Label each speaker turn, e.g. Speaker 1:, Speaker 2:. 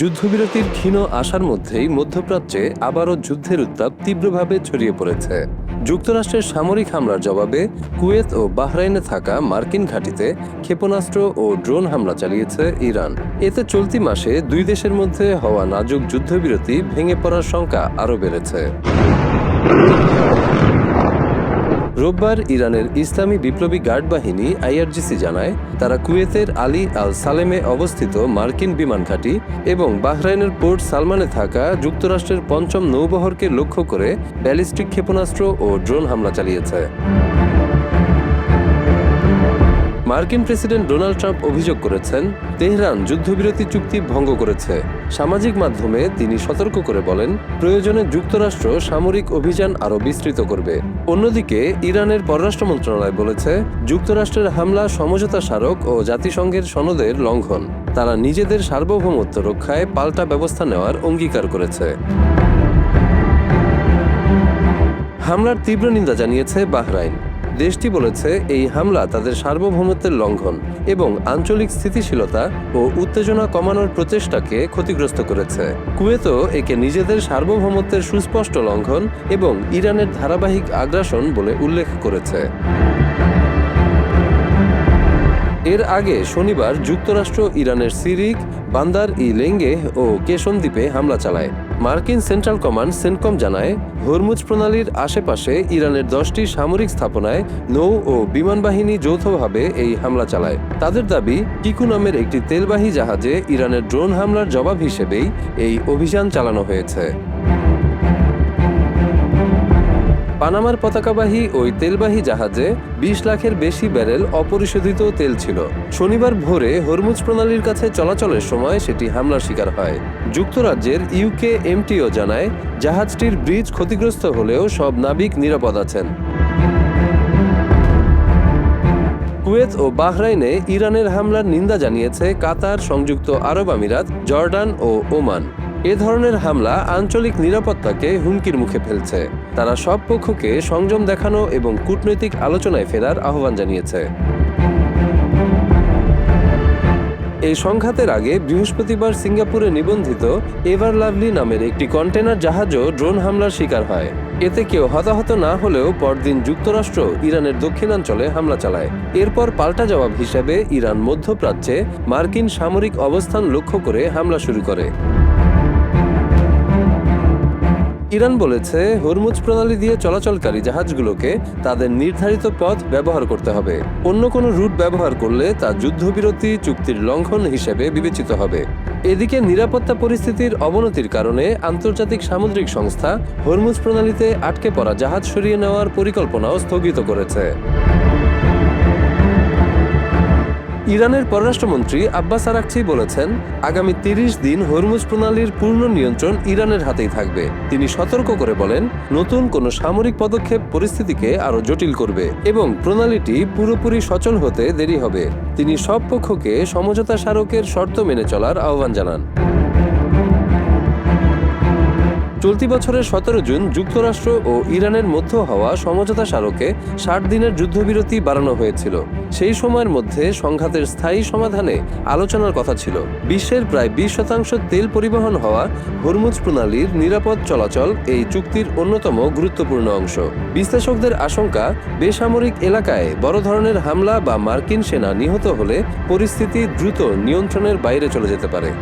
Speaker 1: যুদ্ধবিরতির ক্ষীণ আশার মধ্যেই মধ্যপ্রাচ্যে আবারও যুদ্ধের উত্তাপ তীব্রভাবে ছড়িয়ে পড়েছে। যুক্তরাষ্ট্রের সামরিক হামলার জবাবে কুয়েত ও বাহরাইনে থাকা মার্কিন ঘাঁটিতে ক্ষেপণাস্ত্র ও ড্রোন হামলা চালিয়েছে ইরান। এতে চলতি মাসে দুই দেশের মধ্যে হওয়া নাজুক যুদ্ধবিরতি ভেঙে পড়ার শঙ্কা আরও বেড়েছে। রোববার ইরানের ইসলামী বিপ্লবী গার্ড বাহিনী আইআরজিসি জানায়, তারা কুয়েতের আলী আল সালেমে অবস্থিত মার্কিন বিমান ঘাঁটি এবং বাহরাইনের পোর্ট সালমানে থাকা যুক্তরাষ্ট্রের পঞ্চম নৌবহরকে লক্ষ্য করে ব্যালিস্টিক ক্ষেপণাস্ত্র ও ড্রোন হামলা চালিয়েছে। মার্কিন প্রেসিডেন্ট ডোনাল্ড ট্রাম্প অভিযোগ করেছেন, তেহরান যুদ্ধবিরতি চুক্তি ভঙ্গ করেছে। সামাজিক মাধ্যমে তিনি সতর্ক করে বলেন, প্রয়োজনে যুক্তরাষ্ট্র সামরিক অভিযান আরও বিস্তৃত করবে। অন্যদিকে ইরানের পররাষ্ট্র মন্ত্রণালয় বলেছে, যুক্তরাষ্ট্রের হামলা সমঝোতা স্মারক ও জাতিসংঘের সনদের লঙ্ঘন। তারা নিজেদের সার্বভৌমত্ব রক্ষায় পাল্টা ব্যবস্থা নেওয়ার অঙ্গীকার করেছে। হামলার তীব্র নিন্দা জানিয়েছে বাহরাইন। দেশটি বলেছে, এই হামলা তাদের সার্বভৌমত্বের লঙ্ঘন এবং আঞ্চলিক স্থিতিশীলতা ও উত্তেজনা কমানোর প্রচেষ্টাকে ক্ষতিগ্রস্ত করেছে। কুয়েতও একে নিজেদের সার্বভৌমত্বের সুস্পষ্ট লঙ্ঘন এবং ইরানের ধারাবাহিক আগ্রাসন বলে উল্লেখ করেছে। এর আগে শনিবার যুক্তরাষ্ট্র ইরানের সিরিক, বান্দার ই লেঙ্গেহ ও কেশন দ্বীপে হামলা চালায়। মার্কিন সেন্ট্রাল কমান্ড সেন্টকম জানায়, হরমুজ প্রণালীর আশেপাশে ইরানের 10টি সামরিক স্থাপনায় নৌ ও বিমান বাহিনী যৌথভাবে এই হামলা চালায়। তাদের দাবি, কিকু নামের একটি তেলবাহী জাহাজে ইরানের ড্রোন হামলার জবাব হিসেবেই এই অভিযান চালানো হয়েছে। পানামার পতাকাবাহী ওই তেলবাহী জাহাজে 20 লাখের বেশি ব্যারেল অপরিশোধিত তেল ছিল। শনিবার ভোরে হরমুজ প্রণালীর কাছে চলাচলের সময় সেটি হামলার শিকার হয়। যুক্তরাজ্যের ইউকেএমটিও জানায়, জাহাজটির ব্রিজ ক্ষতিগ্রস্ত হলেও সব নাবিক নিরাপদ আছেন। কুয়েত ও বাহরাইনে ইরানের হামলার নিন্দা জানিয়েছে কাতার, সংযুক্ত আরব আমিরাত, জর্ডান ও ওমান। এ ধরনের হামলা আঞ্চলিক নিরাপত্তাকে হুমকির মুখে ফেলছে। তারা সব পক্ষকে সংযম দেখানো এবং কূটনৈতিক আলোচনায় ফেরার আহ্বান জানিয়েছে। এই সংঘাতের আগে বৃহস্পতিবার সিঙ্গাপুরে নিবন্ধিত এভার লাভলি নামের একটি কন্টেনার জাহাজও ড্রোন হামলার শিকার হয়। এতে কেউ হতাহত না হলেও পরদিন যুক্তরাষ্ট্র ইরানের দক্ষিণাঞ্চলে হামলা চালায়। এরপর পাল্টা জবাব হিসেবে ইরান মধ্যপ্রাচ্যে মার্কিন সামরিক অবস্থান লক্ষ্য করে হামলা শুরু করে। ইরান বলেছে, হরমুজ প্রণালী দিয়ে চলাচলকারী জাহাজগুলোকে তাদের নির্ধারিত পথ ব্যবহার করতে হবে। অন্য কোনো রুট ব্যবহার করলে তা যুদ্ধবিরতি চুক্তির লঙ্ঘন হিসেবে বিবেচিত হবে। এদিকে নিরাপত্তা পরিস্থিতির অবনতির কারণে আন্তর্জাতিক সামুদ্রিক সংস্থা হরমুজ প্রণালীতে আটকে পড়া জাহাজ সরিয়ে নেওয়ার পরিকল্পনাও স্থগিত করেছে। ইরানের পররাষ্ট্রমন্ত্রী আব্বাস আরাকচি বলেছেন, আগামী 30 দিন হরমুজ প্রণালীর পূর্ণ নিয়ন্ত্রণ ইরানের হাতেই থাকবে। তিনি সতর্ক করে বলেন, নতুন কোনো সামরিক পদক্ষেপ পরিস্থিতিকে আরও জটিল করবে এবং প্রণালীটি পুরোপুরি সচল হতে দেরি হবে। তিনি সব পক্ষকে সমঝোতা স্মারকের শর্ত মেনে চলার আহ্বান জানান। চলতি বছরের 17 জুন যুক্তরাষ্ট্র ও ইরানের মধ্যে হওয়া সমঝোতা স্মারকে 60 দিনের যুদ্ধবিরতি বাড়ানো হয়েছিল। সেই সময়ের মধ্যে সংঘাতের স্থায়ী সমাধানে আলোচনার কথা ছিল। বিশ্বের প্রায় 20% তেল পরিবহন হওয়া হরমুজ প্রণালীর নিরাপদ চলাচল এই চুক্তির অন্যতম গুরুত্বপূর্ণ অংশ। বিশ্লেষকদের আশঙ্কা, বেসামরিক এলাকায় বড় ধরনের হামলা বা মার্কিন সেনা নিহত হলে পরিস্থিতি দ্রুত নিয়ন্ত্রণের বাইরে চলে যেতে পারে।